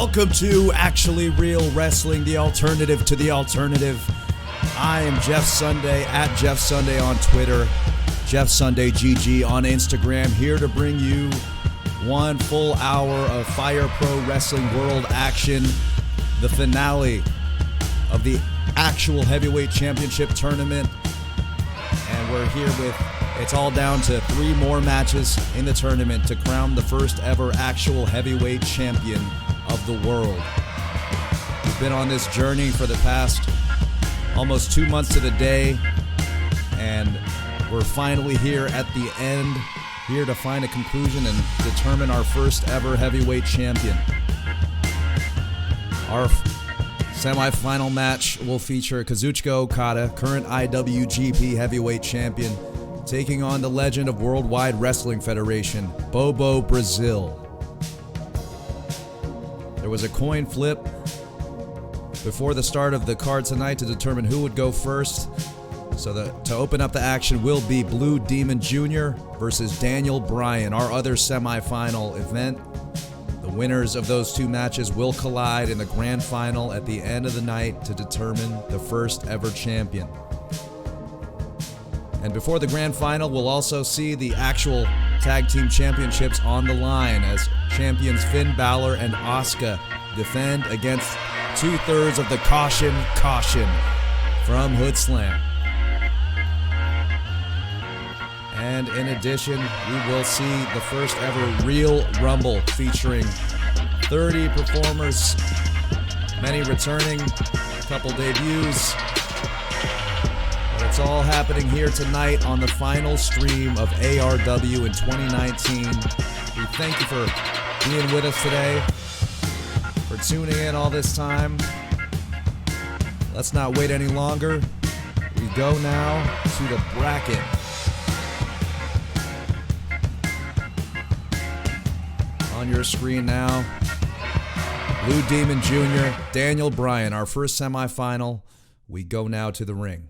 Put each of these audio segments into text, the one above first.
Welcome to Actually Real Wrestling, the alternative to the alternative. I am Jeff Sunday, at Jeff Sunday on Twitter, Jeff Sunday GG on Instagram, here to bring you one full hour of Fire Pro Wrestling World action, the finale of the actual heavyweight championship tournament. And we're here with, it's all down to 3 more matches in the tournament to crown the first ever actual heavyweight champion of the world. We've been on this journey for the past almost 2 months to the day, and we're finally here at the end, here to find a conclusion and determine our first ever heavyweight champion. Our semi-final match will feature Kazuchika Okada, current IWGP heavyweight champion, taking on the legend of Worldwide Wrestling Federation, Bobo Brazil. There was a coin flip before the start of the card tonight to determine who would go first. So to open up the action will be Blue Demon Jr. versus Daniel Bryan, our other semifinal event. The winners of those 2 matches will collide in the grand final at the end of the night to determine the first ever champion. And before the grand final, we'll also see the actual tag team championships on the line as champions Finn Balor and Asuka defend against 2/3 of the Caution from Hood Slam. And in addition, we will see the first ever Real Rumble featuring 30 performers, many returning, a couple debuts. But it's all happening here tonight on the final stream of ARW in 2019. We thank you for being with us today, for tuning in all this time. Let's not wait any longer. We go now to the bracket. On your screen now, Blue Demon Jr., Daniel Bryan, our first semifinal. We go now to the ring.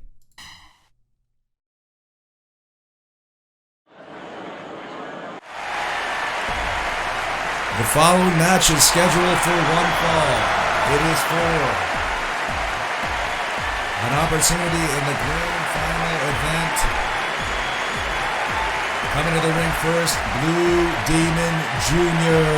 The following match is scheduled for one fall. It is for an opportunity in the grand final event. Coming to the ring first, Blue Demon Jr.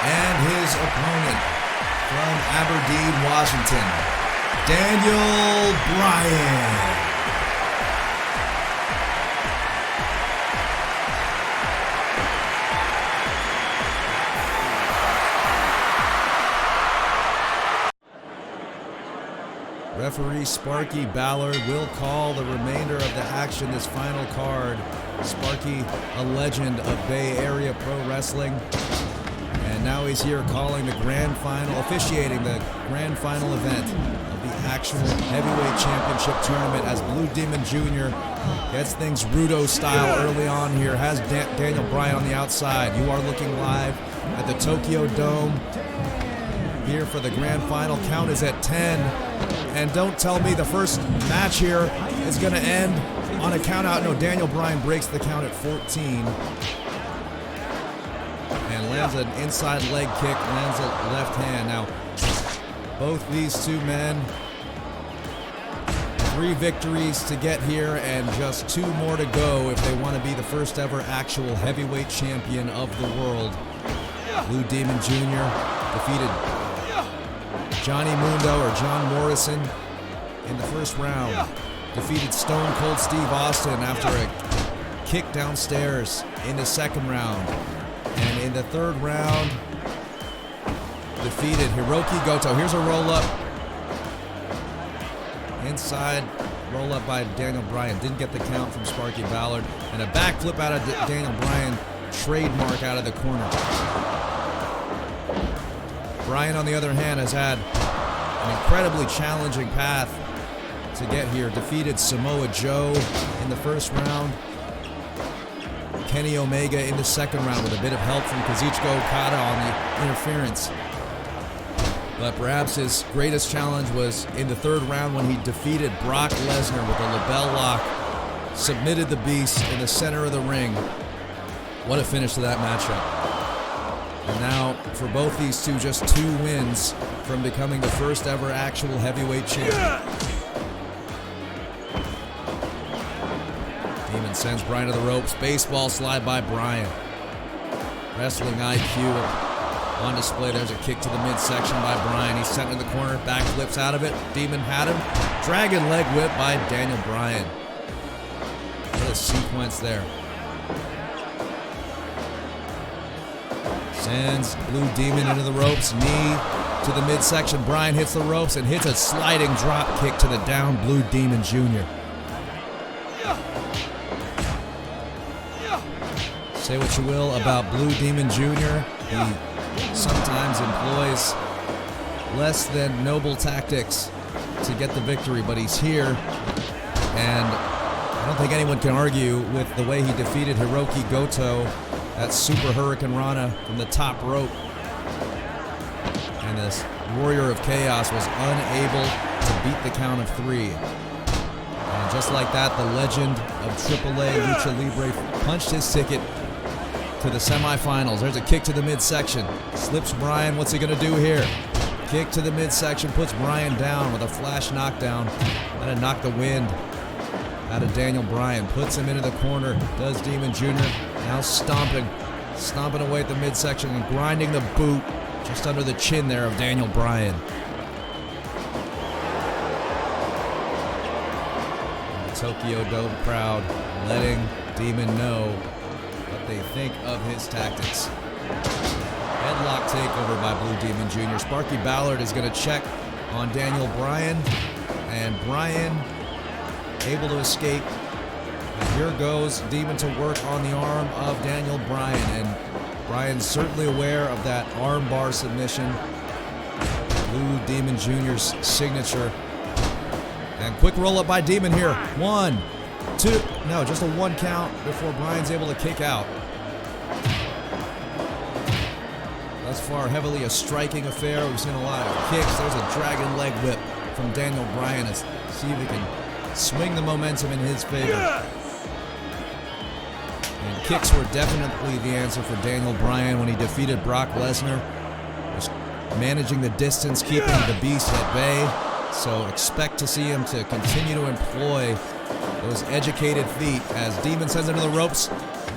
And his opponent from Aberdeen, Washington, Daniel Bryan. Referee Sparky Balor will call the remainder of the action this final card. Sparky, a legend of Bay Area Pro Wrestling. And now he's here calling the grand final, officiating the grand final event of the actual heavyweight championship tournament as Blue Demon Jr. gets things Rudo style early on here, has Daniel Bryan on the outside. You are looking live at the Tokyo Dome here for the grand final. Count is at 10. And don't tell me the first match here is going to end on a count out. No, Daniel Bryan breaks the count at 14. And lands an inside leg kick, lands a left hand. Now, both these 2 men, 3 victories to get here and just 2 more to go if they want to be the first ever actual heavyweight champion of the world. Blue Demon Jr. defeated Johnny Mundo or John Morrison in the first round. Defeated Stone Cold Steve Austin after a kick downstairs in the second round. And in the third round, defeated Hiroki Goto. Here's a roll-up. Inside roll-up by Daniel Bryan. Didn't get the count from Sparky Ballard. And a backflip out of Daniel Bryan. Trademark out of the corner. Bryan, on the other hand, has had an incredibly challenging path to get here. Defeated Samoa Joe in the first round. Kenny Omega in the second round with a bit of help from Kazuchika Okada on the interference. But perhaps his greatest challenge was in the third round when he defeated Brock Lesnar with a LeBell Lock, submitted the Beast in the center of the ring. What a finish to that matchup. And now, for both these two, just 2 wins from becoming the first ever actual heavyweight champion. Demon sends Bryan to the ropes. Baseball slide by Bryan. Wrestling IQ on display. There's a kick to the midsection by Bryan. He's sent in the corner. Back flips out of it. Demon had him. Dragon leg whip by Daniel Bryan. What a sequence there. Sends Blue Demon into the ropes. Knee to the midsection. Bryan hits the ropes and hits a sliding drop kick to the down Blue Demon Jr. Say what you will about Blue Demon Jr. He sometimes employs less than noble tactics to get the victory, but he's here, and I don't think anyone can argue with the way he defeated Hiroki Goto at Super Hurricane Rana from the top rope. And this Warrior of Chaos was unable to beat the count of 3. And just like that, the legend of AAA Lucha Libre punched his ticket to the semifinals. There's a kick to the midsection. Slips Bryan. What's he going to do here? Kick to the midsection. Puts Bryan down with a flash knockdown. That'll knock the wind out of Daniel Bryan. Puts him into the corner. Does Demon Jr. Now stomping away at the midsection and grinding the boot just under the chin there of Daniel Bryan. And the Tokyo Dome crowd letting Demon know what they think of his tactics. Headlock takeover by Blue Demon Jr. Sparky Ballard is going to check on Daniel Bryan, and Bryan able to escape. And here goes Demon to work on the arm of Daniel Bryan, and Bryan's certainly aware of that arm bar submission, Blue Demon Jr.'s signature. And quick roll up by Demon here. 1, 2, no, just a 1 count before Bryan's able to kick out. Thus far, heavily a striking affair. We've seen a lot of kicks. There's a dragon leg whip from Daniel Bryan to see if he can swing the momentum in his favor. And kicks were definitely the answer for Daniel Bryan when he defeated Brock Lesnar. Was managing the distance, keeping the Beast at bay. So expect to see him to continue to employ those educated feet as Demon sends him to the ropes.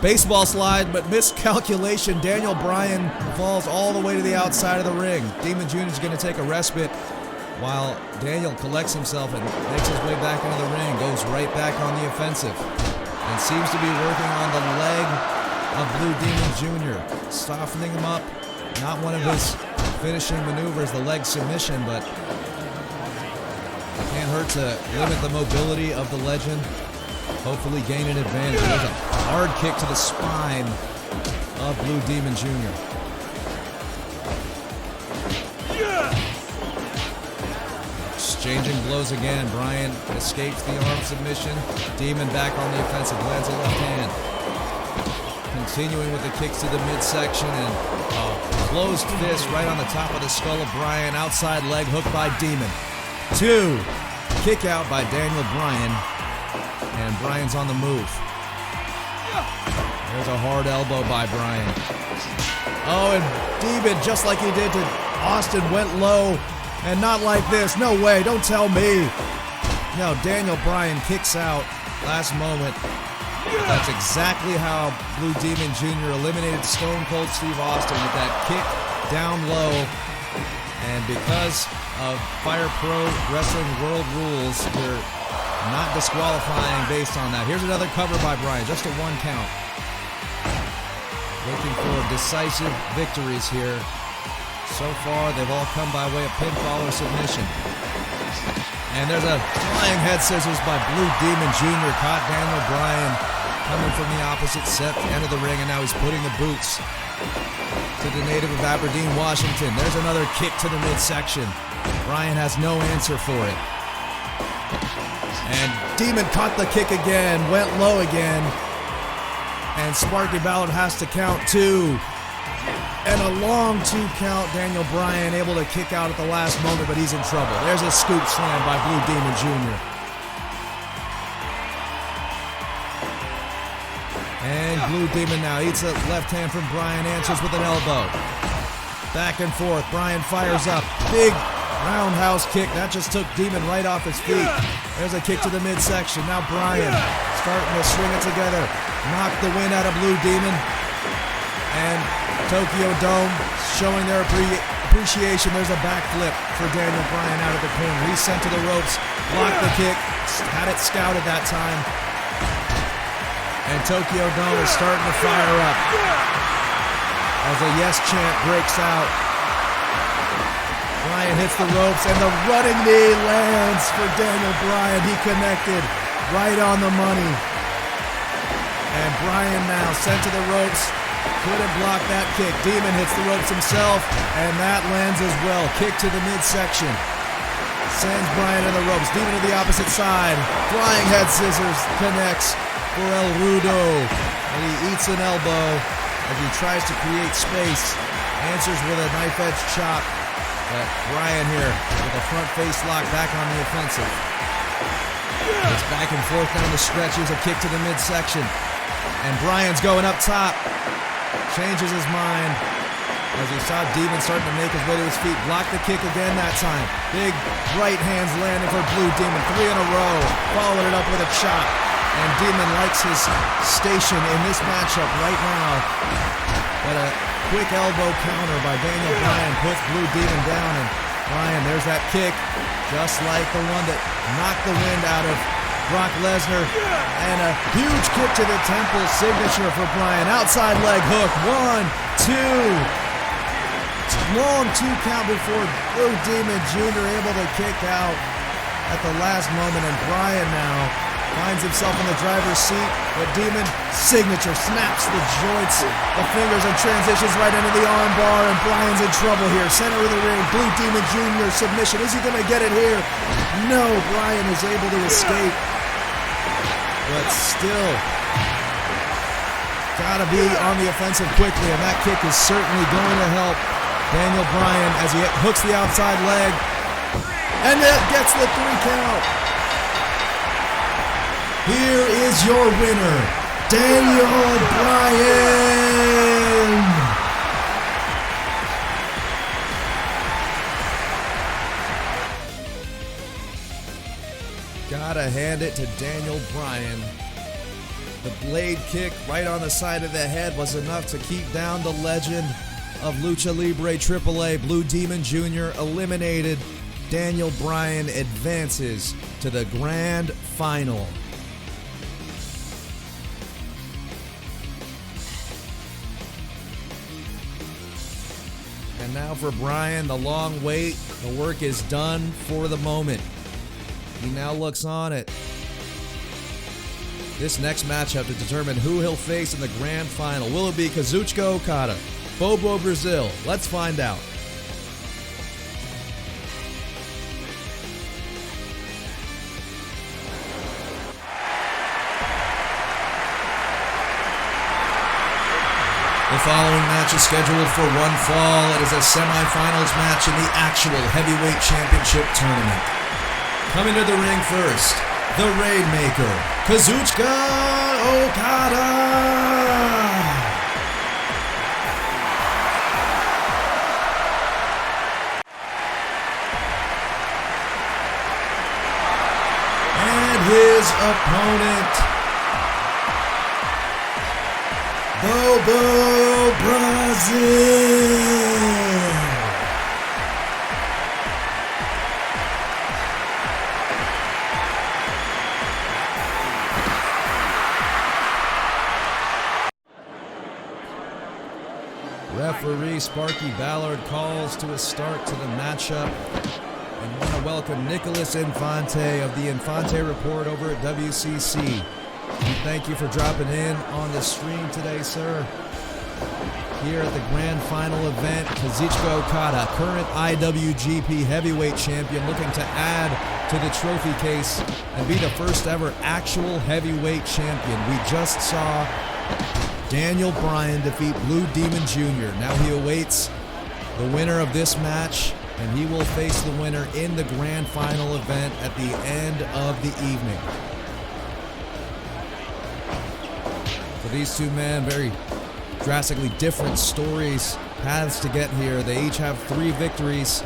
Baseball slide, but miscalculation. Daniel Bryan falls all the way to the outside of the ring. Demon Jr. is going to take a respite while Daniel collects himself and makes his way back into the ring. Goes right back on the offensive and seems to be working on the leg of Blue Demon Jr. Softening him up. Not one of his finishing maneuvers, the leg submission, but can't hurt to limit the mobility of the legend. Hopefully gain an advantage. There's a hard kick to the spine of Blue Demon Jr. Exchanging blows again. Bryan escapes the arm submission. Demon back on the offensive. Lands a left hand. Continuing with the kicks to the midsection and a closed fist right on the top of the skull of Bryan. Outside leg hook by Demon. 2. Kick out by Daniel Bryan. And Bryan's on the move. There's a hard elbow by Bryan. Oh, and Demon, just like he did to Austin, went low. And not like this. No way. Don't tell me. No, Daniel Bryan kicks out last moment. That's exactly how Blue Demon Jr. eliminated Stone Cold Steve Austin with that kick down low. And because of Fire Pro Wrestling World rules, we're not disqualifying based on that. Here's another cover by Bryan, just a 1 count. Looking for decisive victories here. So far, they've all come by way of pinfall or submission. And there's a flying head scissors by Blue Demon Jr. Caught Daniel Bryan coming from the opposite end of the ring, and now he's putting the boots to the native of Aberdeen, Washington. There's another kick to the midsection. Bryan has no answer for it. And Demon caught the kick again, went low again. And Sparky Ballard has to count 2. and a long 2 count. Daniel Bryan able to kick out at the last moment, but he's in trouble. There's a scoop slam by Blue Demon Jr. And Blue Demon now eats a left hand from Bryan, answers with an elbow. Back and forth, Bryan fires up. Big roundhouse kick. That just took Demon right off his feet. There's a kick to the midsection. Now Bryan starting to string it together. Knock the wind out of Blue Demon. And Tokyo Dome showing their appreciation. There's a backflip for Daniel Bryan out of the corner. He's sent to the ropes. Blocked the kick. Had it scouted that time. And Tokyo Dome is starting to fire up as a yes chant breaks out. Bryan hits the ropes and the running knee lands for Daniel Bryan. He connected right on the money. And Bryan now sent to the ropes. Couldn't block that kick. Demon hits the ropes himself, and that lands as well. Kick to the midsection. Sends Bryan to the ropes. Demon to the opposite side. Flying head scissors connects for El Rudo. And he eats an elbow as he tries to create space. Answers with a knife edge chop. But Bryan here with a front face lock back on the offensive. It's back and forth down the stretch. Here's a kick to the midsection. And Bryan's going up top. Changes his mind as he saw Demon starting to make his way to his feet. Blocked the kick again that time. Big right hands landing for Blue Demon. 3 in a row. Followed it up with a chop. And Demon likes his station in this matchup right now. But a quick elbow counter by Daniel Bryan puts Blue Demon down. And Bryan, there's that kick. Just like the one that knocked the wind out of Brock Lesnar. And a huge kick to the temple, signature for Bryan. Outside leg hook. 1, 2. Long 2 count before Blue Demon Jr. able to kick out at the last moment. And Bryan now finds himself in the driver's seat. But Demon, signature, snaps the joints, the fingers, and transitions right into the arm bar. And Bryan's in trouble here. Center of the ring. Blue Demon Jr. submission. Is he going to get it here? No. Bryan is able to escape. But still, gotta be on the offensive quickly, and that kick is certainly going to help Daniel Bryan as he hooks the outside leg, and that gets the 3 count. Here is your winner, Daniel Bryan. Gotta hand it to Daniel Bryan. The blade kick right on the side of the head was enough to keep down the legend of Lucha Libre AAA. Blue Demon Jr. eliminated. Daniel Bryan advances to the grand final. And now for Bryan, the long wait. The work is done for the moment. He now looks on at this next matchup to determine who he'll face in the grand final. Will it be Kazuchika Okada, Bobo Brazil? Let's find out. The following match is scheduled for one fall. It is a semifinals match in the actual heavyweight championship tournament. Coming to the ring first, the Rainmaker, Kazuchika Okada. And his opponent, Bobo Brazil. Referee Sparky Ballard calls to a start to the matchup. And want to welcome Nicholas Infante of the Infante Report over at WCC. And thank you for dropping in on the stream today, sir. Here at the grand final event, Kazuchika Okada, current IWGP Heavyweight Champion, looking to add to the trophy case and be the first ever actual heavyweight champion. We just saw Daniel Bryan defeat Blue Demon Jr. Now he awaits the winner of this match, and he will face the winner in the grand final event at the end of the evening. For these two men, very drastically different stories, paths to get here. They each have 3 victories.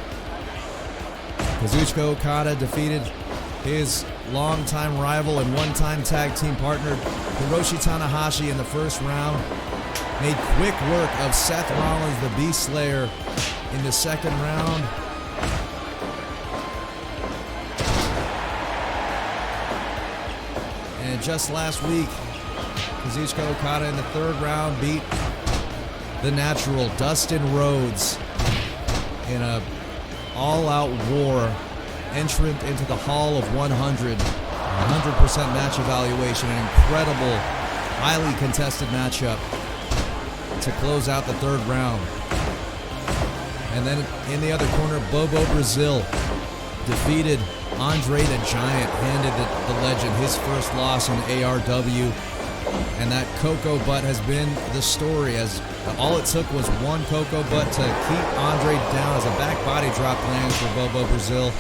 Kazuchika Okada defeated his longtime rival and one-time tag team partner Hiroshi Tanahashi in the first round. Made quick work of Seth Rollins, the Beast Slayer, in the second round. And just last week, Kazuchika Okada in the third round beat the Natural, Dustin Rhodes, in a all-out war, entrant into the Hall of 100, 100% match evaluation, an incredible, highly contested matchup to close out the third round. And then in the other corner, Bobo Brazil defeated Andre the Giant, handed the legend his first loss in ARW. And that Cocoa Butt has been the story, as all it took was one Cocoa Butt to keep Andre down as a back body drop lands for Bobo Brazil.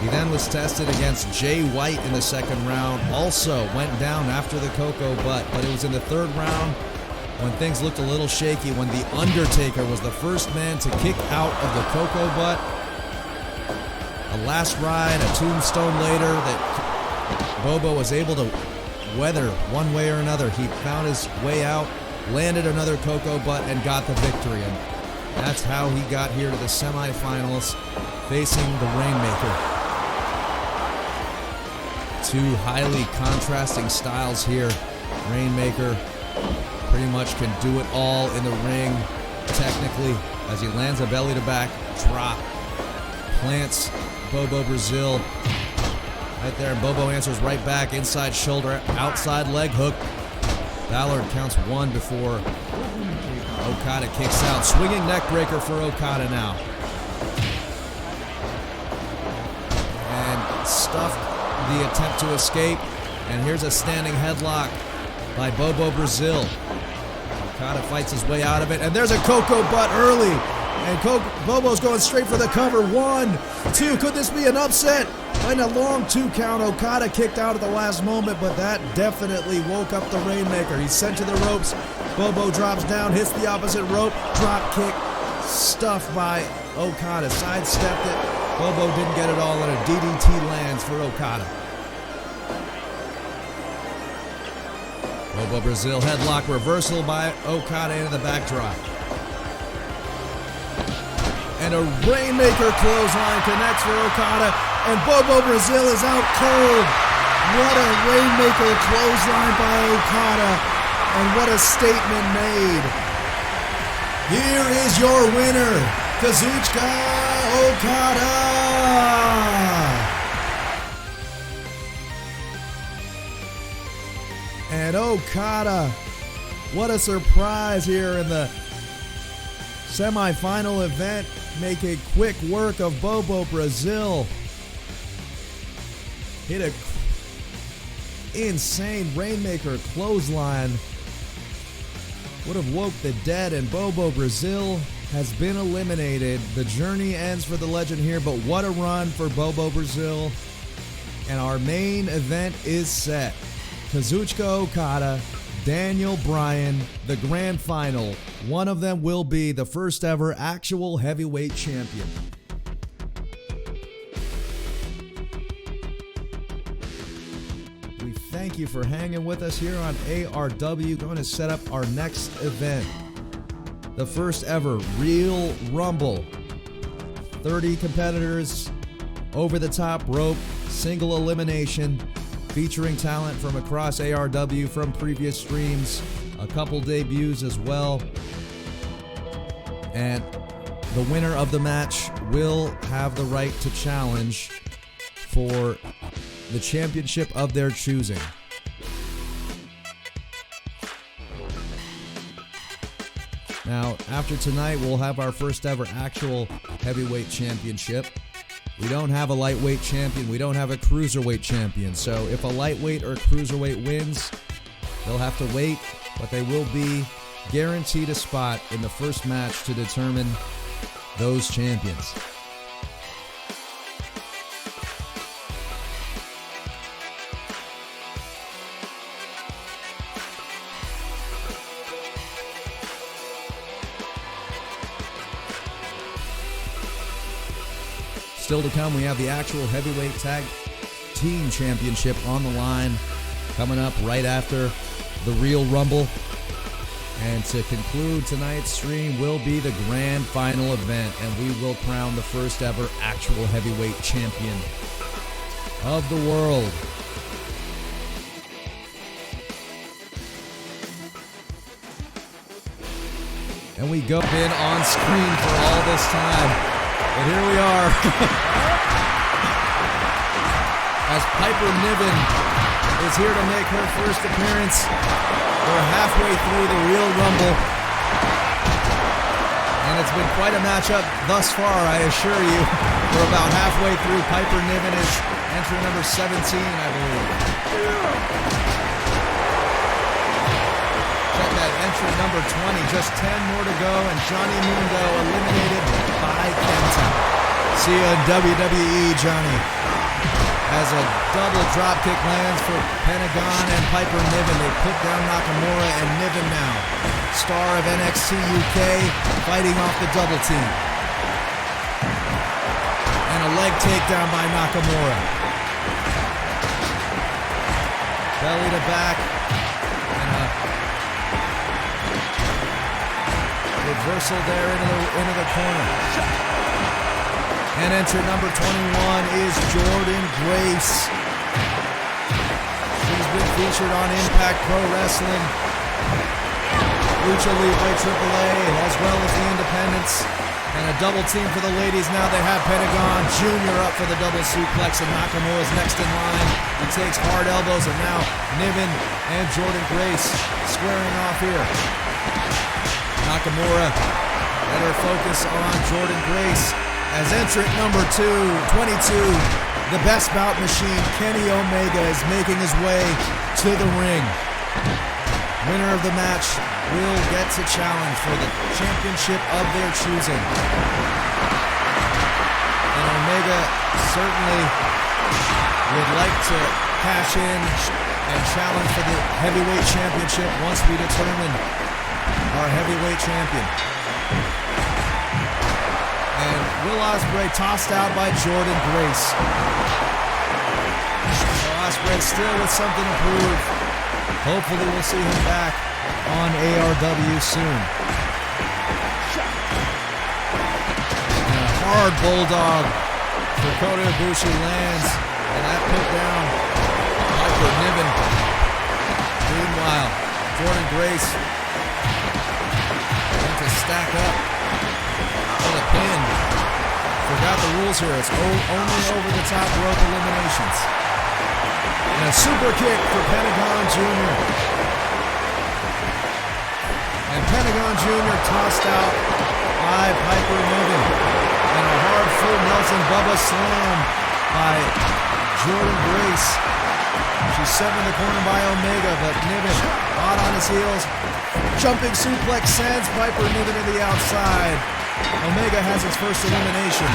He then was tested against Jay White in the second round, also went down after the Cocoa Butt, but it was in the third round when things looked a little shaky, when The Undertaker was the first man to kick out of the Cocoa Butt. A last ride, a tombstone later, that Bobo was able to weather one way or another. He found his way out, landed another Cocoa Butt, and got the victory. And that's how he got here to the semifinals, facing the Rainmaker. Two highly contrasting styles here. Rainmaker pretty much can do it all in the ring, technically, as he lands a belly-to-back drop, plants Bobo Brazil right there, and Bobo answers right back, inside shoulder, outside leg hook. Balor counts 1 before Okada kicks out. Swinging neck breaker for Okada now. And stuffed the attempt to escape. And here's a standing headlock by Bobo Brazil. Okada fights his way out of it, and there's a Cocoa Butt early. And Bobo's going straight for the cover. 1, 2, could this be an upset? And a long 2 count. Okada kicked out at the last moment, but that definitely woke up the Rainmaker. He's sent to the ropes. Bobo drops down, hits the opposite rope. Drop kick, stuffed by Okada. Sidestepped it. Bobo didn't get it all, and a DDT lands for Okada. Bobo Brazil headlock, reversal by Okada into the backdrop. And a Rainmaker clothesline connects for Okada, and Bobo Brazil is out cold. What a Rainmaker clothesline by Okada, and what a statement made. Here is your winner, Kazuchika Okada. And Okada, what a surprise here in the semi-final event, making quick work of Bobo Brazil. Hit a insane Rainmaker clothesline. Would have woke the dead, and Bobo Brazil has been eliminated. The journey ends for the legend here, but what a run for Bobo Brazil. And our main event is set. Kazuchika Okada, Daniel Bryan, the grand final. One of them will be the first ever actual heavyweight champion. We thank you for hanging with us here on ARW. Going to set up our next event. The first ever Real Rumble. 30 competitors, over the top rope, single elimination, featuring talent from across ARW from previous streams, a couple debuts as well. And the winner of the match will have the right to challenge for the championship of their choosing. Now, after tonight, we'll have our first ever actual heavyweight championship. We don't have a lightweight champion. We don't have a cruiserweight champion. So if a lightweight or cruiserweight wins, They'll have to wait, but they will be guaranteed a spot in the first match to determine those champions. Still to come, we have the actual heavyweight tag team championship on the line coming up right after the Real Rumble. And to conclude tonight's stream will be the grand final event, and we will crown the first ever actual heavyweight champion of the world. And we go in on screen for all this time, but here we are. As Piper Niven is here to make her first appearance. We're halfway through the Real Rumble, and it's been quite a matchup thus far, I assure you. We're about halfway through. Piper Niven is entry number 17, I believe. Check that, entry number 20, just 10 more to go, and Johnny Mundo eliminated by Kenta. See you in WWE, Johnny. As a double dropkick lands for Pentagon and Piper Niven. They put down Nakamura, and Niven now, star of NXT UK, fighting off the double team. And a leg takedown by Nakamura. Belly to back. And a reversal there into the corner. And entry number 21 is Jordynne Grace. She's been featured on Impact Pro Wrestling, Lucha Libre AAA, as well as the Independents. And a double team for the ladies now. They have Pentagon Jr. up for the double suplex, and Nakamura's next in line. He takes hard elbows, and now Niven and Jordynne Grace squaring off here. Nakamura let her focus on Jordynne Grace. As entrant number 22, the best bout machine, Kenny Omega, is making his way to the ring. Winner of the match will get to challenge for the championship of their choosing. And Omega certainly would like to cash in and challenge for the heavyweight championship once we determine our heavyweight champion. And Will Ospreay tossed out by Jordynne Grace. So Ospreay still with something to prove. Hopefully we'll see him back on ARW soon. And a hard bulldog for Kota Ibushi lands, and that put down Piper Niven. Meanwhile, Jordynne Grace went to stack up for the pin. Forgot the rules here. It's only over the top rope eliminations. And a super kick for Pentagon Jr. And Pentagon Jr. tossed out by Piper Niven. And a hard full Nelson Bubba slam by Jordynne Grace. She's set in the corner by Omega, but Niven hot on his heels. Jumping suplex sends Piper Niven to the outside. Omega has its first elimination.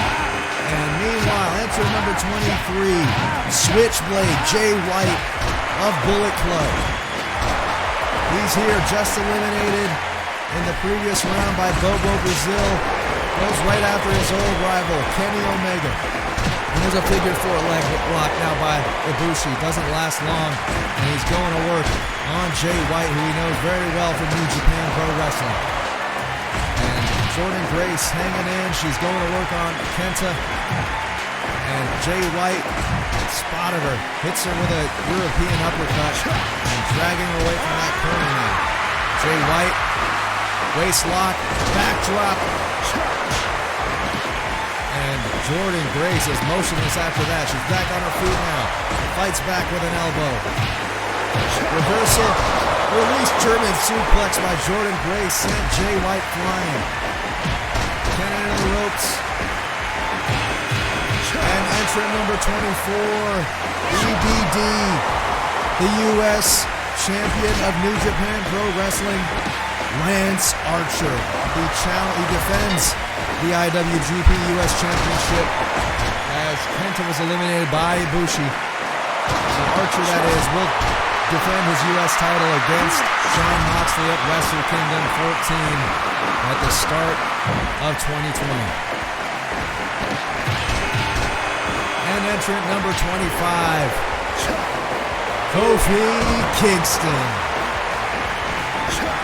And meanwhile, enter number 23, Switchblade Jay White of Bullet Club. He's here, just eliminated in the previous round by Bobo Brazil. Goes right after his old rival, Kenny Omega. And there's a figure four leg lock now by Ibushi. Doesn't last long, and he's going to work on Jay White, who he knows very well from New Japan Pro Wrestling. And Jordynne Grace hanging in. She's going to work on Kenta. And Jay White spotted her. Hits her with a European uppercut. And dragging her away from that corner now. Jay White. Waist lock. Backdrop. And Jordynne Grace is motionless after that. She's back on her feet now. Fights back with an elbow. Reversal. Release German suplex by Jordynne Grace. Sent Jay White flying. Kenny into the ropes. And entrant number 24, EBD, the U.S. champion of New Japan Pro Wrestling, Lance Archer. He defends the IWGP US Championship as Kenta was eliminated by Ibushi. So Archer, that is, will defend his US title against Jon Moxley at Wrestle Kingdom 14 at the start of 2020. And entrant number 25, Kofi Kingston.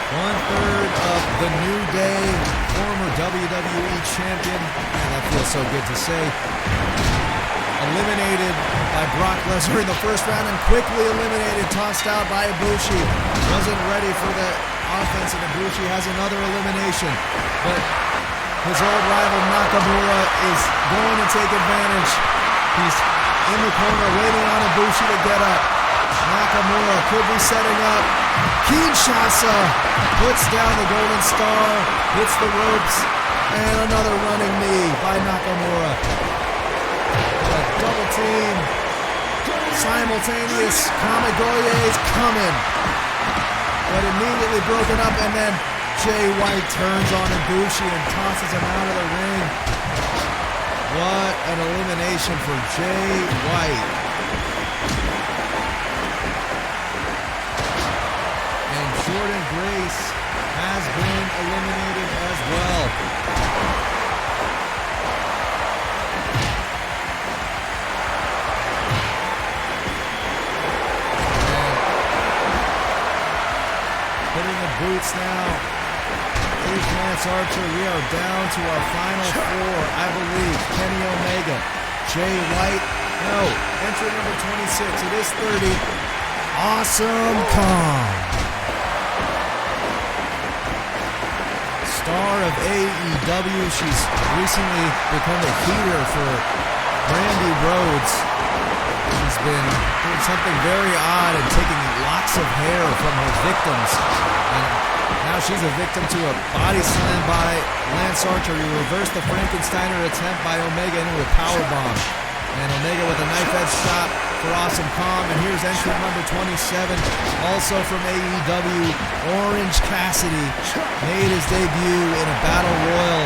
1/3 of the New Day, former WWE champion, and that feels so good to say, eliminated by Brock Lesnar in the first round and quickly eliminated, tossed out by Ibushi. Wasn't ready for the offense, and Ibushi has another elimination. But his old rival Nakamura is going to take advantage. He's in the corner waiting on Ibushi to get up. Nakamura could be setting up. Kinshasa puts down the Golden Star, hits the ropes, and another running knee by Nakamura. A double team, simultaneous Kamigoye is coming, but immediately broken up, and then Jay White turns on Ibushi and tosses him out of the ring. What an elimination for Jay White. Jordan Grace has been eliminated as well. And putting the boots now is Lance Archer. We are down to our final four, I believe. Kenny Omega, Jay White, no, entry number 26, it is 30, Awesome Kong. Star of AEW, she's recently become a heater for Brandy Rhodes. She's been doing something very odd and taking locks of hair from her victims. And now she's a victim to a body slam by Lance Archer. He reversed the Frankensteiner attempt by Omega into a powerbomb. And Omega with a knife-edge shot for Awesome Kong. And here's entrant number 27, also from AEW, Orange Cassidy, made his debut in a battle royal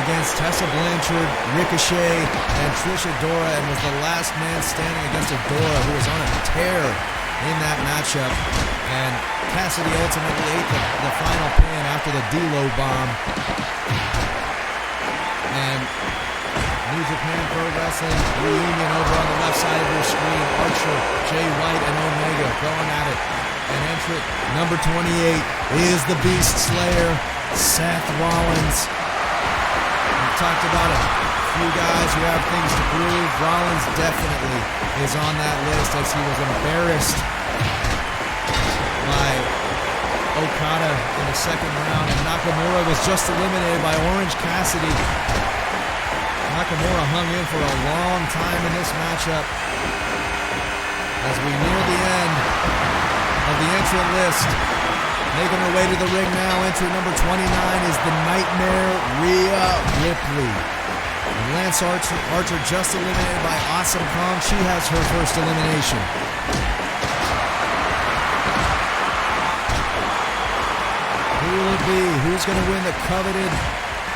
against Tessa Blanchard, Ricochet, and Trish Adora, and was the last man standing against Adora, who was on a tear in that matchup. And Cassidy ultimately ate the final pin after the D-Lo bomb. And New Japan Pro Wrestling reunion over on the left side of your screen. Archer, Jay White, and Omega going at it. And entrant number 28 is the Beast Slayer, Seth Rollins. We've talked about a few guys who have things to prove. Rollins definitely is on that list, as he was embarrassed by Okada in the second round. And Nakamura was just eliminated by Orange Cassidy. Nakamura hung in for a long time in this matchup. As we near the end of the entrant list, making her way to the ring now, entrant number 29 is the Nightmare Rhea Ripley. And Lance Archer just eliminated by Awesome Kong. She has her first elimination. Who will it be? Who's going to win the coveted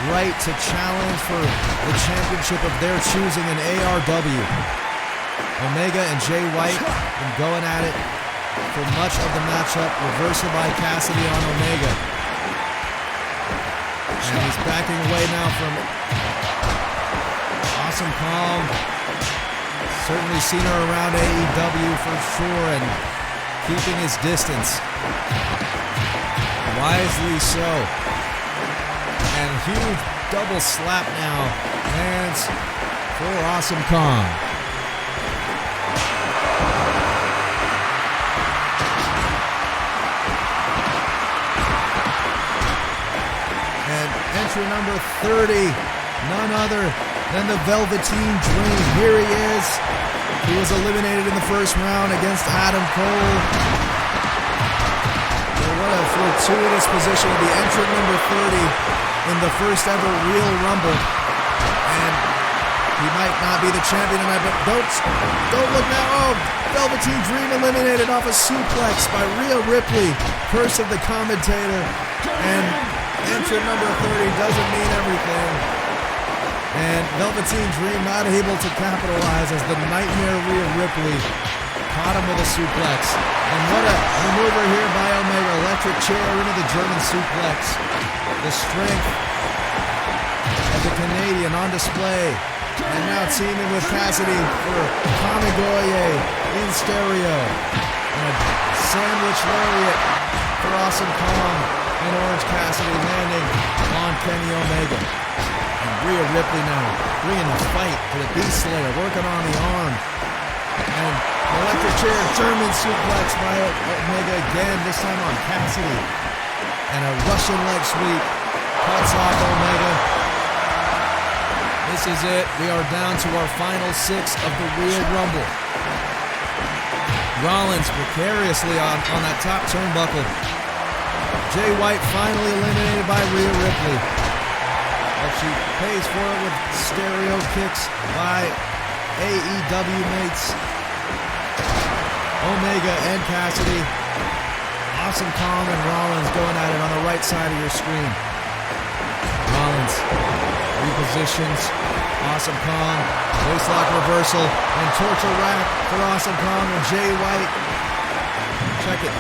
right to challenge for the championship of their choosing in ARW? Omega and Jay White been going at it for much of the matchup. Reversal by Cassidy on Omega. And he's backing away now from Awesome Kong. Certainly seen her around AEW for sure, and keeping his distance. Wisely so. And huge double slap now lands for Awesome Kong. And entry number 30, none other than the Velveteen Dream. Here he is. He was eliminated in the first round against Adam Cole. What a fortuitous position to be entrant number 30 in the first ever Real Rumble. And he might not be the champion tonight, but don't look now. Oh, Velveteen Dream eliminated off a suplex by Rhea Ripley. Curse of the commentator. And entrant number 30 doesn't mean everything. And Velveteen Dream not able to capitalize as the Nightmare Rhea Ripley caught him with a suplex. And what a maneuver here by Omega. Electric chair into the German suplex. The strength of the Canadian on display. And now teaming with Cassidy for Kamigoye in stereo. And a sandwich lariat for Awesome Kong and Orange Cassidy landing on Kenny Omega. And Rhea Ripley now bringing the fight to the Beast Slayer, working on the arm. And electric chair, German suplex by Omega again, this time on Cassidy. And a Russian leg sweep cuts off Omega. This is it. We are down to our final 6 of the Royal Rumble. Rollins precariously on that top turnbuckle. Jay White finally eliminated by Rhea Ripley. But she pays for it with stereo kicks by AEW mates Omega and Cassidy. Awesome Kong and Rollins going at it on the right side of your screen. Rollins repositions Awesome Kong, waistlock reversal, and torture rack for Awesome Kong and Jay White. Check it.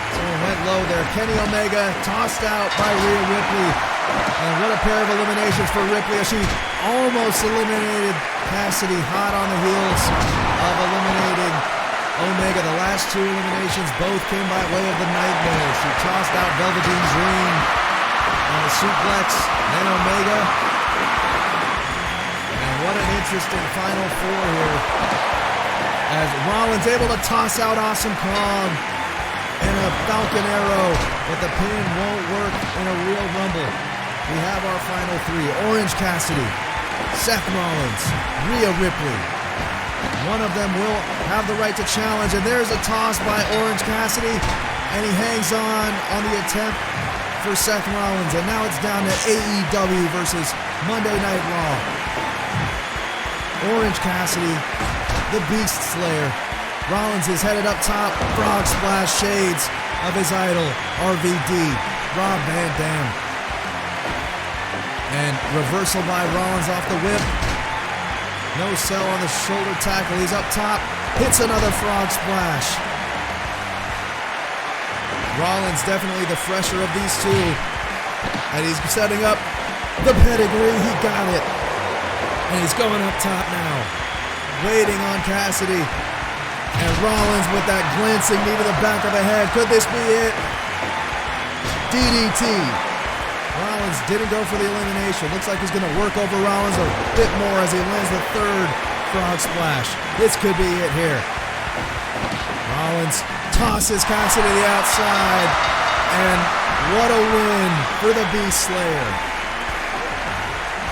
Someone went low there. Kenny Omega tossed out by Rhea Ripley. And what a pair of eliminations for Ripley as she almost eliminated Cassidy, hot on the heels of eliminating Omega. The last 2 eliminations both came by way of the Nightmare. She tossed out Velveteen Dream on the suplex, then Omega. And what an interesting final 4 here. As Rollins able to toss out Awesome Kong and a Falcon Arrow, but the pin won't work in a Real Rumble. We have our final 3. Orange Cassidy, Seth Rollins, Rhea Ripley. One of them will have the right to challenge, and there's a toss by Orange Cassidy, and he hangs on the attempt for Seth Rollins, and now it's down to AEW versus Monday Night Raw. Orange Cassidy, the Beast Slayer. Rollins is headed up top, frog splash shades of his idol, RVD, Rob Van Dam. And reversal by Rollins off the whip. No sell on the shoulder tackle. He's up top. Hits another frog splash. Rollins definitely the fresher of these 2. And he's setting up the pedigree. He got it. And he's going up top now. Waiting on Cassidy. And Rollins with that glancing knee to the back of the head. Could this be it? DDT. Rollins didn't go for the elimination. Looks like he's going to work over Rollins a bit more as he lands the 3rd frog splash. This could be it here. Rollins tosses Cassidy to the outside. And what a win for the Beast Slayer.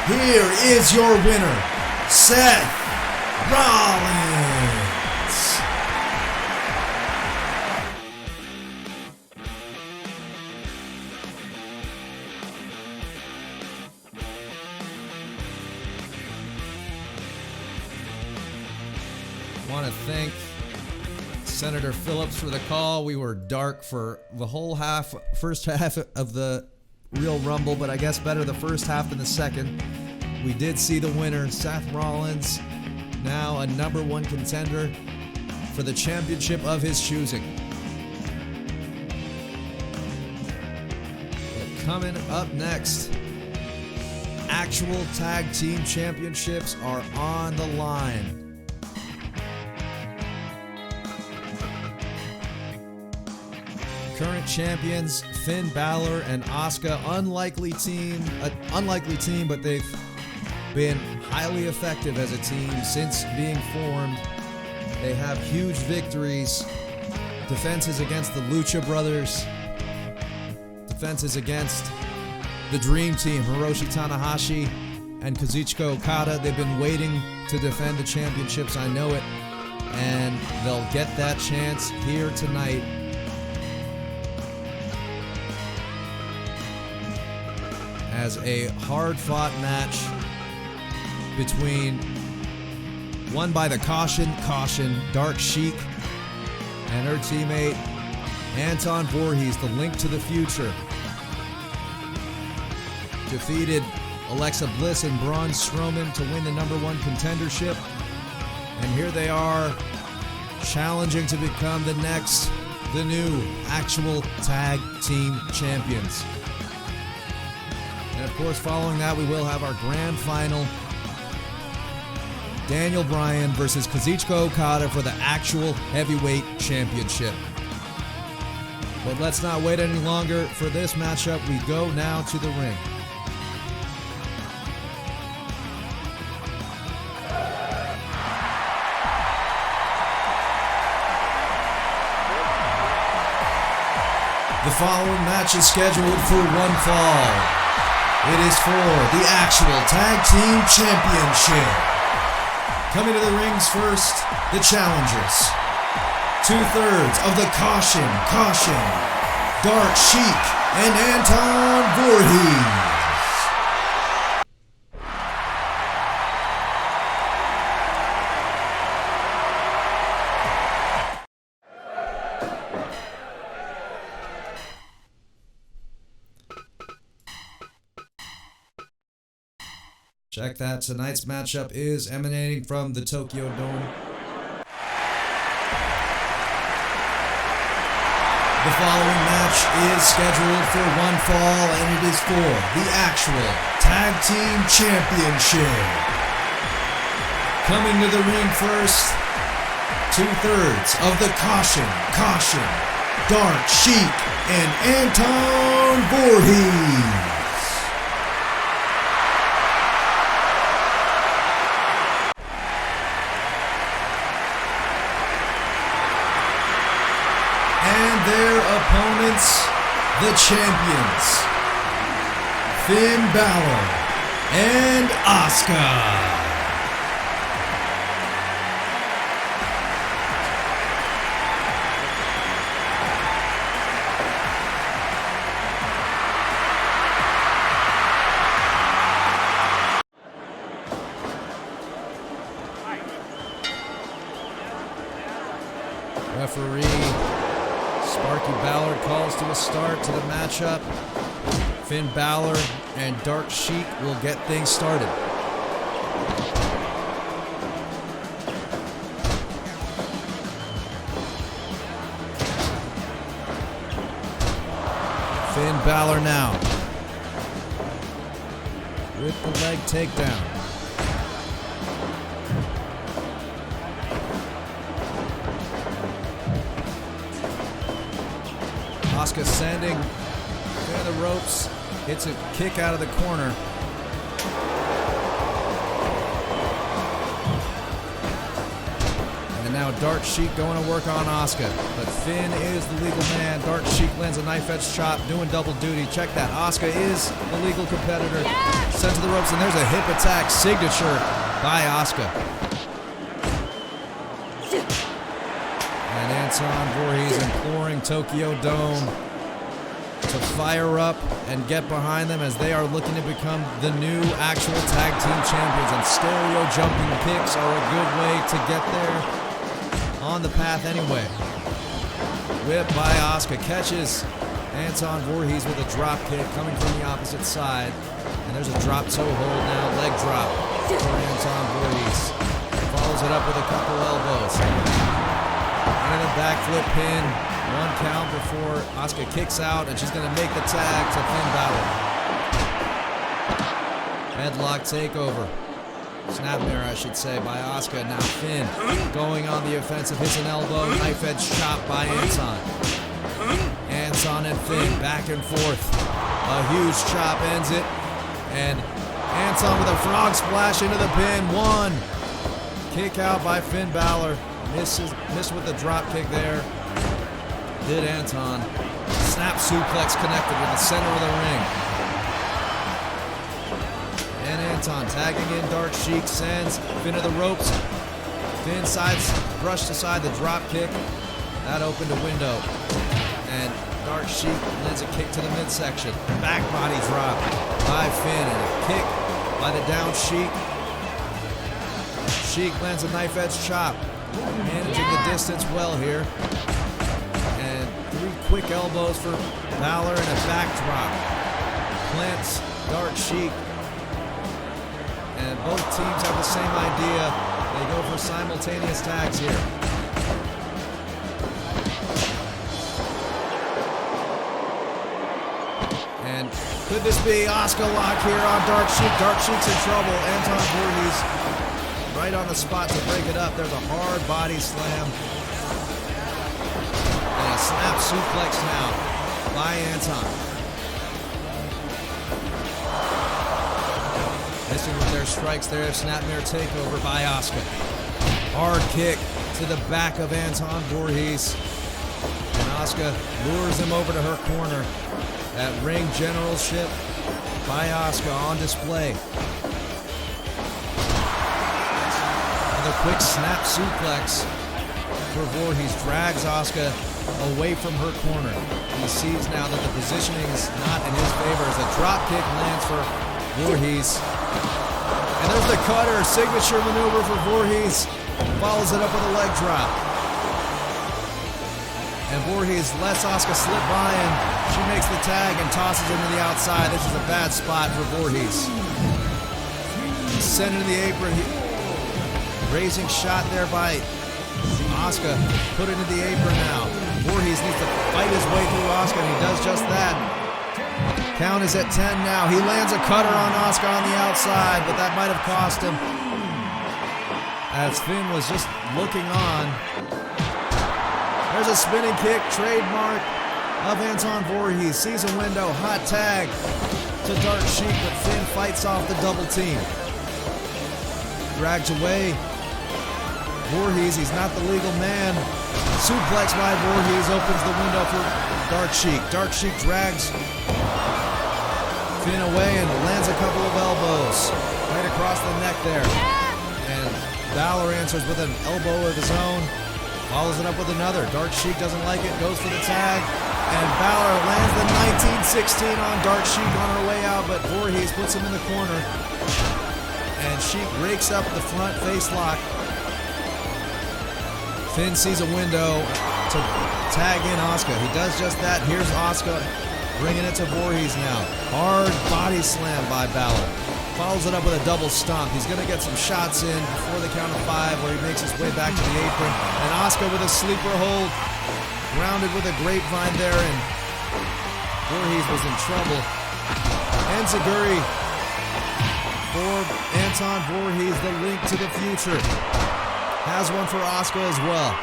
Here is your winner, Seth Rollins. I want to thank Senator Phillips for the call. We were dark for the whole first half of the Real Rumble, but I guess better the first half than the second. We did see the winner, Seth Rollins, now a number 1 contender for the championship of his choosing. But coming up next, actual tag team championships are on the line. Current champions Finn Balor and Asuka, unlikely team, but they've been highly effective as a team since being formed. They have huge victories, defenses against the Lucha Brothers, defenses against the Dream Team, Hiroshi Tanahashi and Kazuchika Okada. They've been waiting to defend the championships, I know it, and they'll get that chance here tonight. As a hard-fought match between Won by the Caution, Dark Sheik, and her teammate, Anton Voorhees, the Link to the Future. Defeated Alexa Bliss and Braun Strowman to win the #1 contendership. And here they are, challenging to become the new actual tag team champions. And of course, following that, we will have our grand final. Daniel Bryan versus Kazuchika Okada for the actual heavyweight championship. But let's not wait any longer for this matchup. We go now to the ring. The following match is scheduled for one fall. It is for the actual tag team championship. Coming to the rings first, the challengers. 2/3 of the Caution, Dark Sheik, and Anton Voorhees. Check that. Tonight's matchup is emanating from the Tokyo Dome. The following match is scheduled for one fall, and it is for the actual Tag Team Championship. Coming to the ring first, 2/3 of the Caution, Dark Sheik, and Anton Voorhees. Their opponents, the champions, Finn Balor and Asuka. Referee Sparky Ballard calls to a start to the matchup. Finn Balor and Dark Sheik will get things started. Finn Balor now with the leg takedown. Asuka sending to the ropes, hits a kick out of the corner. And now Dark Sheik going to work on Asuka. But Finn is the legal man. Dark Sheik lands a knife edge chop, doing double duty. Check that. Asuka is the legal competitor. Yes! Sent to the ropes, and there's a hip attack signature by Asuka. And Anton Voorhees imploring Tokyo Dome to fire up and get behind them as they are looking to become the new actual tag team champions. And stereo jumping kicks are a good way to get there on the path anyway. Whip by Asuka, catches Anton Voorhees with a drop kick coming from the opposite side. And there's a drop toe hold now, leg drop for Anton Voorhees. Follows it up with a couple elbows. And a backflip pin, one count before Asuka kicks out, and she's going to make the tag to Finn Balor. Headlock takeover. Snapmare, I should say, by Asuka. Now Finn going on the offensive, hits an elbow, knife edge chop by Anton. Anton and Finn back and forth. A huge chop ends it, and Anton with a frog splash into the pin. One. Kick out by Finn Balor. Missed with the drop kick there. Did Anton. Snap suplex connected with the center of the ring. And Anton tagging in Dark Sheik, sends Finn to the ropes. Finn sides, brushed aside the drop kick. That opened a window. And Dark Sheik lands a kick to the midsection. Back body drop by Finn, and a kick by the down Sheik. Sheik lands a knife edge chop. Managing the distance well here. And 3 quick elbows for Balor and a backdrop. Plants Dark Sheik. And both teams have the same idea. They go for simultaneous tags here. And could this be Asuka lock here on Dark Sheik? Dark Sheik's in trouble. Anton Voorhees right on the spot to break it up. There's a hard body slam. And a snap suplex now by Anton. Missing with their strikes there. Snapmare takeover by Asuka. Hard kick to the back of Anton Voorhees. And Asuka lures him over to her corner. That ring generalship by Asuka on display. Another quick snap suplex for Voorhees. Drags Asuka away from her corner. He sees now that the positioning is not in his favor as a drop kick lands for Voorhees. And there's the cutter, signature maneuver for Voorhees. Follows it up with a leg drop. And Voorhees lets Asuka slip by and she makes the tag and tosses him to the outside. This is a bad spot for Voorhees. Sent into the apron. Raising shot there by Asuka. Put it into the apron now. Voorhees needs to fight his way through Asuka and he does just that. Count is at 10 now. He lands a cutter on Asuka on the outside, but that might have cost him. As Finn was just looking on. There's a spinning kick, trademark of Anton Voorhees. Sees a window, hot tag to Dark Sheik, but Finn fights off the double team. Dragged away. Voorhees, he's not the legal man. Suplex by Voorhees opens the window for Dark Sheik. Dark Sheik drags Finn away and lands a couple of elbows right across the neck there. And Balor answers with an elbow of his own. Follows it up with another. Dark Sheik doesn't like it, goes for the tag. And Balor lands the 1916 on Dark Sheik on her way out, but Voorhees puts him in the corner. And Sheik rakes up the front face lock. Finn sees a window to tag in Asuka. He does just that. Here's Asuka bringing it to Voorhees now. Hard body slam by Balor. Follows it up with a double stomp. He's going to get some shots in before the count of 5 where he makes his way back to the apron. And Asuka with a sleeper hold. Grounded with a grapevine there, and Voorhees was in trouble. Enziguri for Anton Voorhees, the link to the future. Has one for Asuka as well.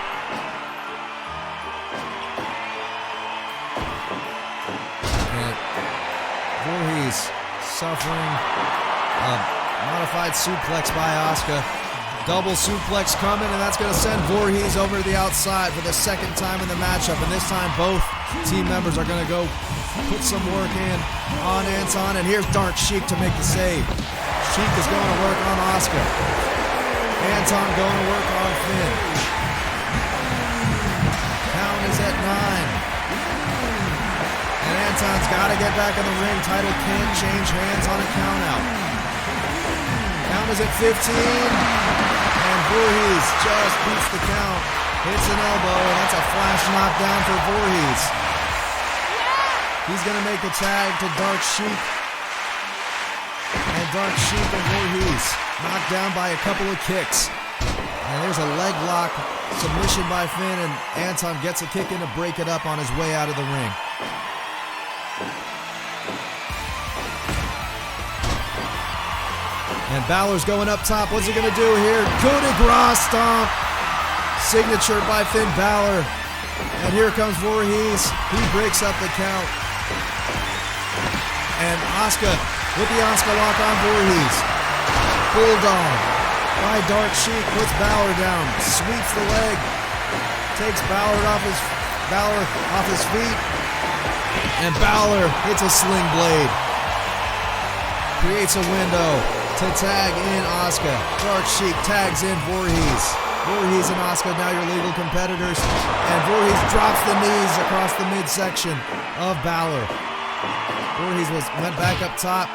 And Voorhees suffering a modified suplex by Asuka. Double suplex coming, and that's going to send Voorhees over to the outside for the second time in the matchup. And this time both team members are going to go put some work in on Anton. And here's Dark Sheik to make the save. Sheik is going to work on Asuka. Anton going to work on Finn. Count is at 9. And Anton's got to get back in the ring. Title can't change hands on a count out. Count is at 15. And Voorhees just beats the count. Hits an elbow, and that's a flash knockdown for Voorhees. He's going to make the tag to Dark Sheik. And Dark Sheik and Voorhees knocked down by a couple of kicks. And there's a leg lock submission by Finn, and Anton gets a kick in to break it up on his way out of the ring. And Balor's going up top. What's he going to do here? Coup de grace stomp. Signature by Finn Balor. And here comes Voorhees. He breaks up the count. And Asuka with the Asuka lock on Voorhees. Bulldog by Dark Sheik puts Balor down. Sweeps the leg. Takes Balor off his feet. And Balor hits a sling blade. Creates a window to tag in Asuka. Dark Sheik tags in Voorhees. Voorhees and Asuka now your legal competitors. And Voorhees drops the knees across the midsection of Balor. Voorhees went back up top.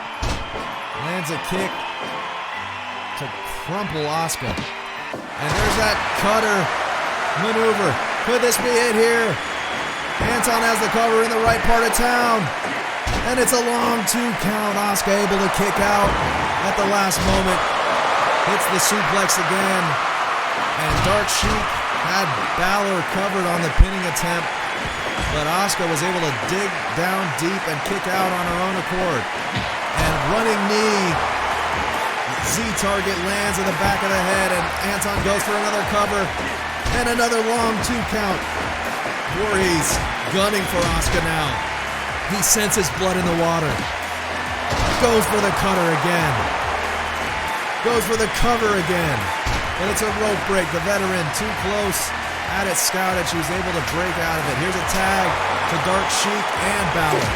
Lands a kick to crumple Asuka. And there's that cutter maneuver. Could this be it here? Anton has the cover in the right part of town. And it's a long 2 count. Asuka able to kick out at the last moment. Hits the suplex again. And Dark Sheik had Balor covered on the pinning attempt. But Asuka was able to dig down deep and kick out on her own accord. And running knee. Z-target lands in the back of the head. And Anton goes for another cover. And another long 2 count. Voorhees gunning for Asuka now. He senses blood in the water. Goes for the cutter again. Goes for the cover again. But it's a rope break. The veteran too close. Had it scouted. She was able to break out of it. Here's a tag to Dark Sheik and Balor.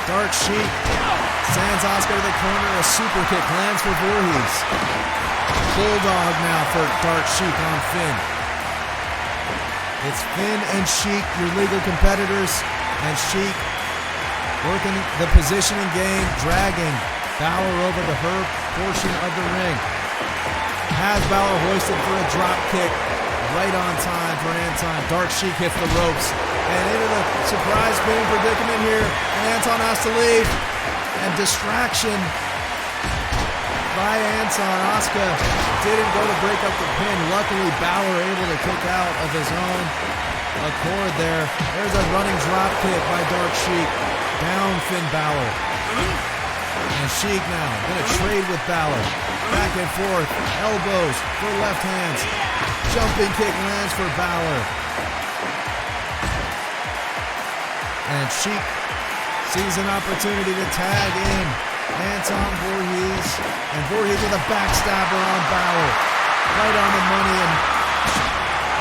Dark Sheik sends Asuka to the corner. A super kick lands for Voorhees. Bulldog now for Dark Sheik on Finn. It's Finn and Sheik, your legal competitors, and Sheik working the positioning game, dragging Balor over to her portion of the ring. Has Balor hoisted for a drop kick, right on time for Anton. Dark Sheik hits the ropes, and into the surprise spinning predicament here, and Anton has to leave, and distraction by Anton. Asuka didn't go to break up the pin. Luckily, Balor able to kick out of his own accord there. There's a running drop kick by Dark Sheik. Down Finn Balor. And Sheik now going to trade with Balor. Back and forth. Elbows for left hands. Jumping kick lands for Balor. And Sheik sees an opportunity to tag in Anton Voorhees. And Voorhees with a backstabber on Balor. Right on the money. And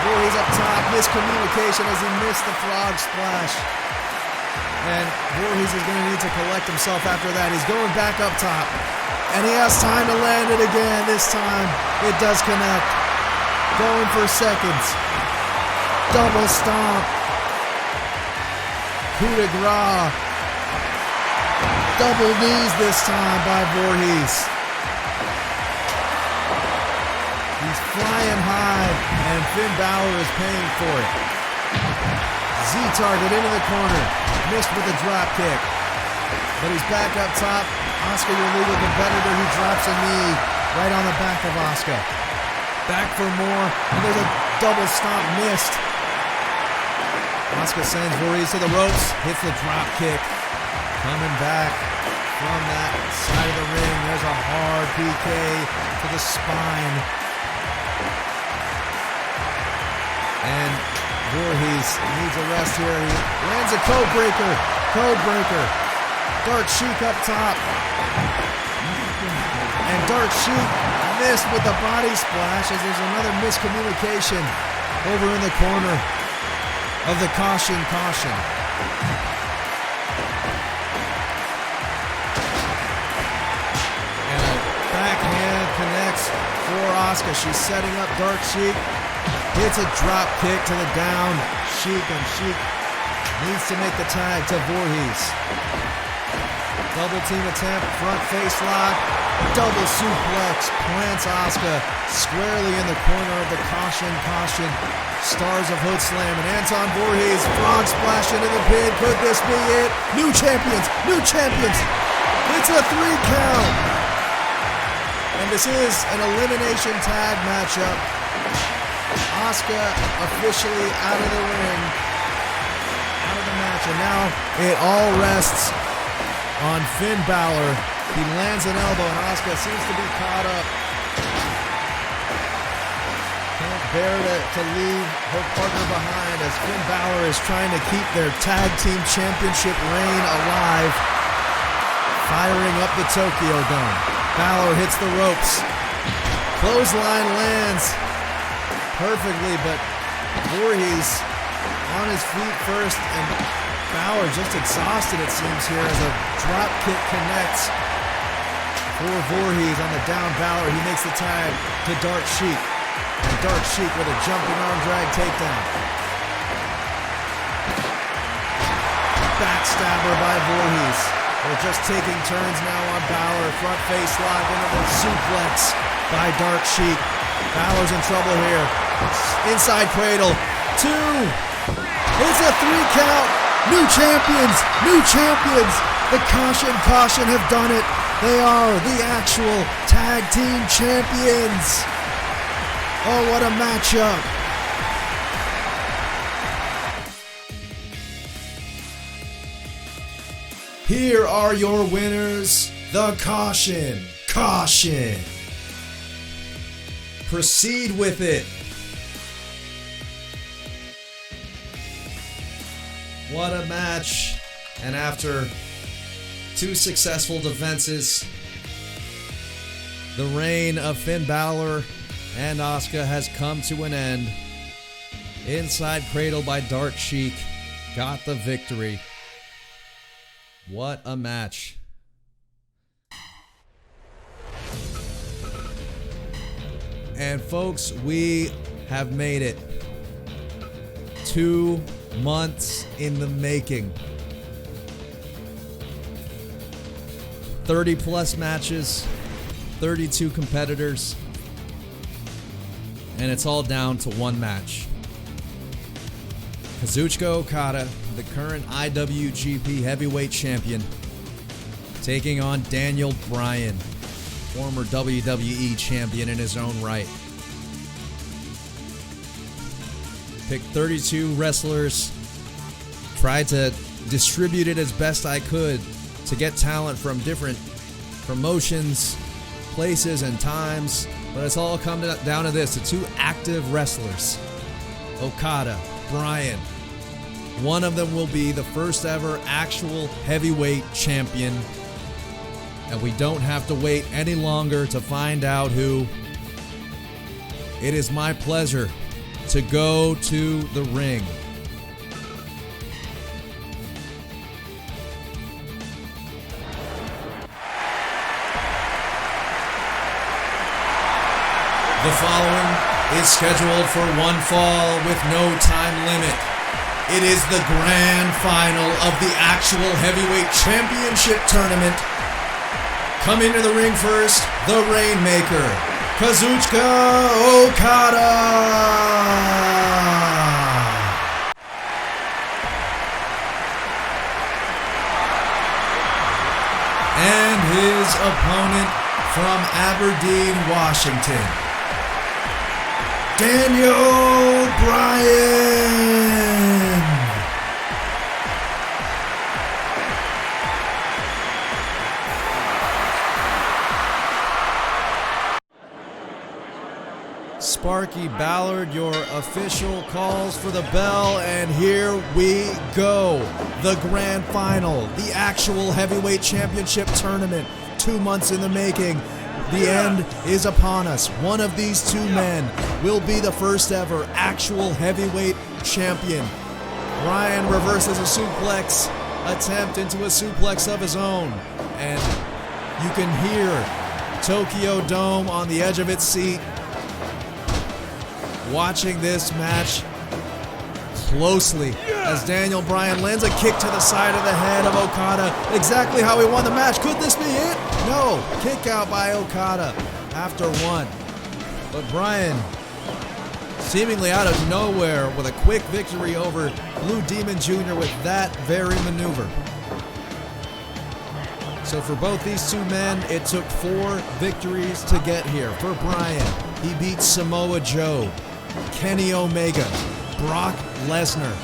Voorhees up top. Miscommunication as he missed the frog splash. And Voorhees is going to need to collect himself after that. He's going back up top. And he has time to land it again. This time it does connect. Going for seconds. Double stomp. Coup de grace. Double knees this time by Voorhees. He's flying high, and Finn Balor is paying for it. Z-target into the corner. Missed with a drop kick. But he's back up top. Asuka, your legal competitor, who drops a knee right on the back of Asuka. Back for more, and there's a double stomp missed. Asuka sends Voorhees to the ropes, hits the drop kick. Coming back from that side of the ring, there's a hard PK to the spine. And Voorhees needs a rest here. He lands a code breaker. Code breaker. Dark Sheik up top. And Dark Sheik missed with the body splash as there's another miscommunication over in the corner of the caution. And a backhand connects for Asuka. She's setting up Dark Sheik. Hits a drop kick to the down Sheik, and Sheik needs to make the tag to Voorhees. Double team attempt, front face lock, double suplex, plants Asuka squarely in the corner of the caution. Stars of Hood Slam, and Anton Voorhees frog splash into the pin. Could this be it? New champions. It's a 3 count. And this is an elimination tag matchup. Asuka officially out of the ring, out of the match, and now it all rests on Finn Balor. He lands an elbow, and Asuka seems to be caught up. Can't bear to leave her partner behind as Finn Balor is trying to keep their tag team championship reign alive. Firing up the Tokyo Dome. Balor hits the ropes. Clothesline lands perfectly, but Voorhees on his feet first, and Balor just exhausted, it seems, here as a drop kick connects for Voorhees on the down Balor. He makes the tag to Dark Sheik, and Dark Sheik with a jumping arm drag takedown. Backstabber by Voorhees. They're just taking turns now on Balor. Front face lock into the suplex by Dark Sheik. Balor's in trouble here. Inside cradle. 2. It's a 3 count. New champions. New champions. The Caution have done it. They are the actual tag team champions. Oh, what a matchup. Here are your winners. The Caution. Proceed with it. What a match. And after 2 successful defenses, the reign of Finn Balor and Asuka has come to an end. Inside cradle by Dark Sheik got the victory. What a match. And folks, we have made it. 2 months in the making. 30 plus matches, 32 competitors, and it's all down to one match. Kazuchika Okada, the current IWGP Heavyweight Champion, taking on Daniel Bryan, former WWE Champion in his own right. Picked 32 wrestlers, tried to distribute it as best I could to get talent from different promotions, places, and times, but it's all come down to this, the 2 active wrestlers, Okada, Bryan. One of them will be the first ever actual heavyweight champion, and we don't have to wait any longer to find out who. It is my pleasure to go to the ring. The following is scheduled for one fall with no time limit. It is the grand final of the actual heavyweight championship tournament. Coming to the ring first, the Rainmaker, Kazuchika Okada. And his opponent from Aberdeen, Washington, Daniel Bryan. Sparky Ballard, your official calls for the bell, and here we go. The grand final, the actual heavyweight championship tournament, 2 months in the making. The end is upon us. One of these 2 men will be the first ever actual heavyweight champion. Bryan reverses a suplex attempt into a suplex of his own. And you can hear Tokyo Dome on the edge of its seat, watching this match closely as Daniel Bryan lands a kick to the side of the head of Okada. Exactly how he won the match. Could this be it? No. Kick out by Okada after 1. But Bryan, seemingly out of nowhere, with a quick victory over Blue Demon Jr. with that very maneuver. So for both these 2 men, it took 4 victories to get here. For Bryan, he beat Samoa Joe, Kenny Omega, Brock Lesnar,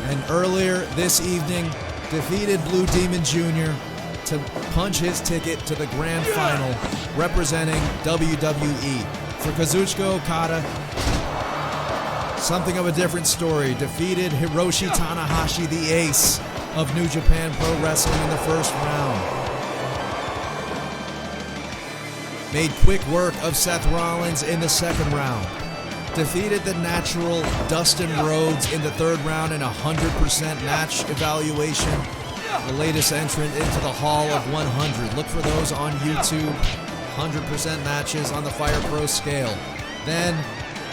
and earlier this evening defeated Blue Demon Jr. to punch his ticket to the grand final representing WWE. For Kazuchika Okada, something of a different story. Defeated Hiroshi Tanahashi, the ace of New Japan Pro Wrestling, in the first round. Made quick work of Seth Rollins in the second round. Defeated the natural Dustin Rhodes in the 3rd round in a 100% match evaluation. The latest entrant into the Hall of 100. Look for those on YouTube. 100% matches on the Fire Pro scale. Then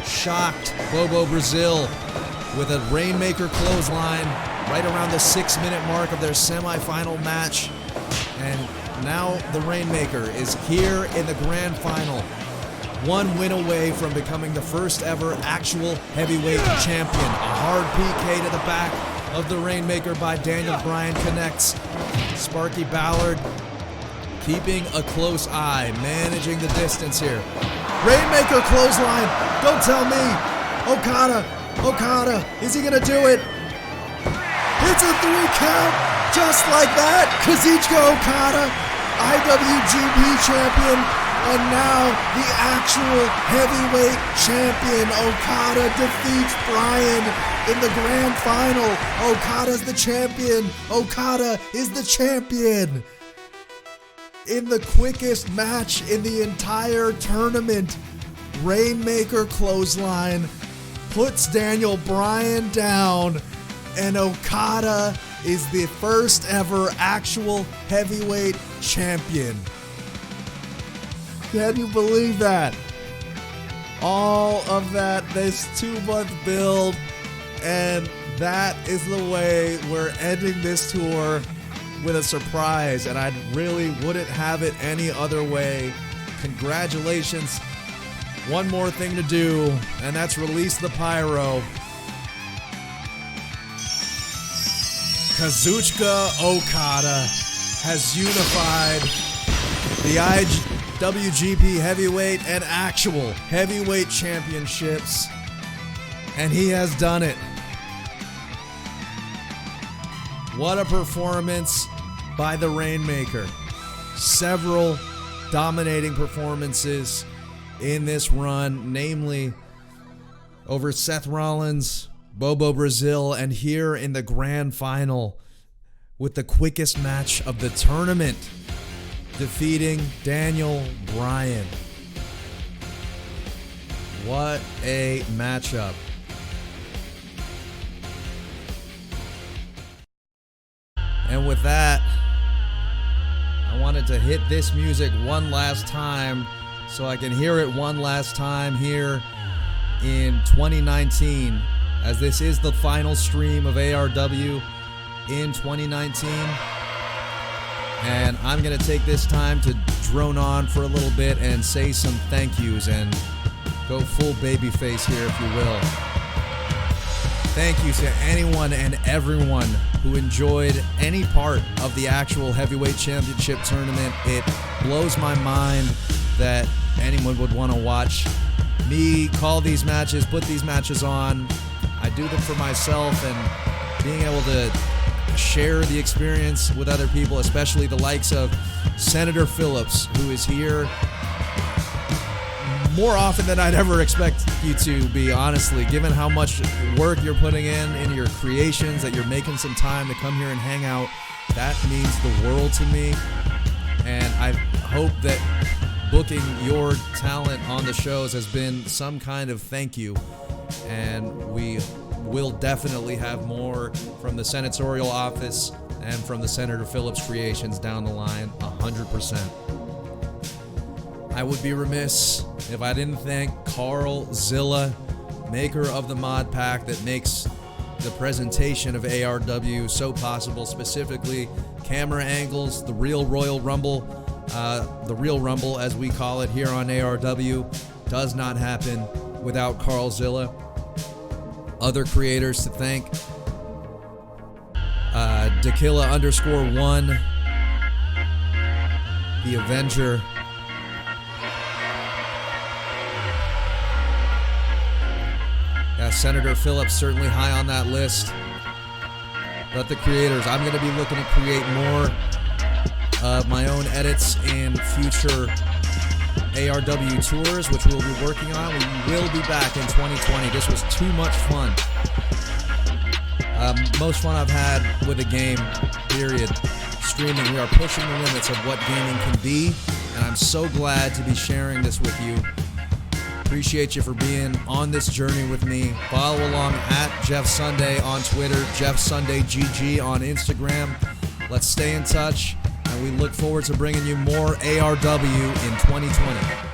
shocked Bobo Brazil with a Rainmaker clothesline right around the 6-minute mark of their semifinal match. And now the Rainmaker is here in the grand final. one win away from becoming the first ever actual heavyweight champion. A hard PK to the back of the Rainmaker by Daniel Bryan connects. Sparky Ballard keeping a close eye, managing the distance here. Rainmaker clothesline. Don't tell me. Okada, is he gonna do it? It's a 3 count, just like that. Kazuchika Okada, IWGP champion, and now the actual heavyweight champion. Okada defeats Bryan in the grand final. Okada's the champion. Okada is the champion. In the quickest match in the entire tournament, Rainmaker clothesline puts Daniel Bryan down, and Okada is the first ever actual heavyweight champion. Can you believe that? All of that, this 2-month build, and that is the way we're ending this tour, with a surprise, and I really wouldn't have it any other way. Congratulations. One more thing to do, and that's release the pyro. Kazuchika Okada has unified the IWGP Heavyweight and actual Heavyweight Championships, and he has done it. What a performance by the Rainmaker. Several dominating performances in this run, namely over Seth Rollins, Bobo Brazil, and here in the grand final with the quickest match of the tournament, defeating Daniel Bryan. What a matchup. And with that, I wanted to hit this music one last time so I can hear it one last time here in 2019, as this is the final stream of ARW in 2019. And I'm going to take this time to drone on for a little bit and say some thank yous and go full babyface here, if you will. Thank you to anyone and everyone who enjoyed any part of the actual Heavyweight Championship tournament. It blows my mind that anyone would want to watch me call these matches, put these matches on. I do them for myself, and being able to share the experience with other people, especially the likes of Senator Phillips, who is here more often than I'd ever expect you to be, honestly, given how much work you're putting in your creations, that you're making some time to come here and hang out. That means the world to me, and I hope that booking your talent on the shows has been some kind of thank you, and we will definitely have more from the senatorial office and from the Senator Phillips creations down the line, 100%. I would be remiss if I didn't thank Carl Zilla, maker of the mod pack that makes the presentation of ARW so possible, specifically camera angles, the real Royal Rumble, the real Rumble as we call it here on ARW, does not happen without Carl Zilla. Other creators to thank, Dakilla_1, the Avenger, Senator Phillips certainly high on that list. But the creators, I'm going to be looking to create more of my own edits in future ARW tours, which we'll be working on. We will be back in 2020. This was too much fun. Most fun I've had with a game, period. Streaming, we are pushing the limits of what gaming can be, and I'm so glad to be sharing this with you. Appreciate you for being on this journey with me. Follow along at Jeff Sunday on Twitter, Jeff Sunday GG on Instagram. Let's stay in touch, and we look forward to bringing you more ARW in 2020.